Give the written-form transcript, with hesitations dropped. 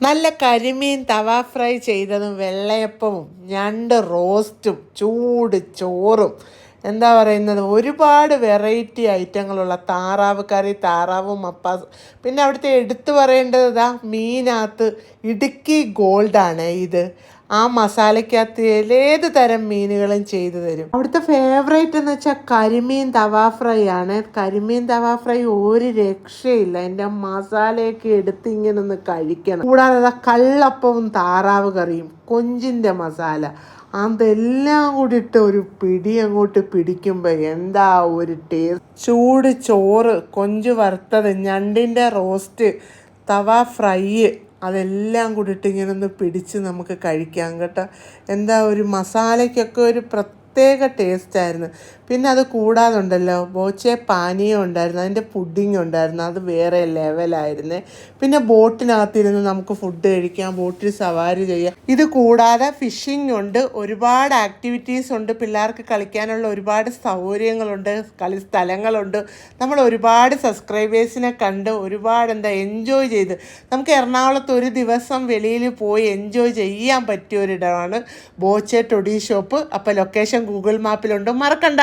നല്ല കരിമീൻ തവ ഫ്രൈ ചെയ്തതും വെള്ളയപ്പവും ഞണ്ട് റോസ്റ്റും ചൂട് ചോറും എന്താ പറയുന്നത് ഒരുപാട് വെറൈറ്റി ഐറ്റങ്ങളുള്ള താറാവ് കറി, താറാവും മപ്പാസ്. പിന്നെ അവിടുത്തെ എടുത്തു പറയേണ്ടത് ഇതാ മീനകത്ത് ഇടുക്കി ഗോൾഡാണ് ഇത്. ആ മസാലയ്ക്കകത്ത് ഏത് തരം മീനുകളും ചെയ്തു തരും. അവിടുത്തെ ഫേവറേറ്റ് എന്ന് വെച്ചാൽ കരിമീൻ തവ ഫ്രൈ ആണ്. കരിമീൻ തവ ഫ്രൈ ഒരു രക്ഷയില്ല. എൻ്റെ മസാലയൊക്കെ എടുത്ത് ഇങ്ങനെ ഒന്ന് കഴിക്കണം. കൂടാതെ കള്ളപ്പവും താറാവ് കറിയും കൊഞ്ചിൻ്റെ മസാല അതെല്ലാം കൂടി ഇട്ട് ഒരു പിടി അങ്ങോട്ട് പിടിക്കുമ്പോൾ എന്താ ഒരു ടേസ്റ്റ്. ചൂട് ചോറ്, കൊഞ്ച് വറുത്തത്, ഞണ്ടിൻ്റെ റോസ്റ്റ്, തവ ഫ്രൈ അതെല്ലാം കൂടി ഇട്ട് ഇങ്ങനെ ഒന്ന് പിടിച്ച് നമുക്ക് കഴിക്കാം കേട്ടോ. എന്താ ഒരു മസാലയ്ക്കൊക്കെ ഒരു പ്രത്യേക ടേസ്റ്റായിരുന്നു. പിന്നെ അത് കൂടാതെ ഉണ്ടല്ലോ ബോച്ചെ പാനീയം ഉണ്ടായിരുന്നു, അതിൻ്റെ പുഡിങ് ഉണ്ടായിരുന്നു, അത് വേറെ ലെവലായിരുന്നേ. പിന്നെ ബോട്ടിനകത്തിരുന്ന് നമുക്ക് ഫുഡ് കഴിക്കാം, ബോട്ടിൽ സവാരി ചെയ്യാം. ഇത് കൂടാതെ ഫിഷിംഗ് ഉണ്ട്, ഒരുപാട് ആക്ടിവിറ്റീസ് ഉണ്ട്, പിള്ളേർക്ക് കളിക്കാനുള്ള ഒരുപാട് സൗകര്യങ്ങളുണ്ട്, കളി സ്ഥലങ്ങളുണ്ട്. നമ്മൾ ഒരുപാട് സബ്സ്ക്രൈബേഴ്സിനെ കണ്ട് ഒരുപാട് എൻജോയ് ചെയ്ത് നമുക്ക് എറണാകുളത്ത് ഒരു ദിവസം വെളിയിൽ പോയി എൻജോയ് ചെയ്യാൻ പറ്റിയ ഒരിടമാണ് ബോച്ചെ ടൊഡി ഷോപ്പ്. അപ്പോൾ ലൊക്കേഷൻ ഗൂഗിൾ മാപ്പിലുണ്ട്, മറക്കണ്ട.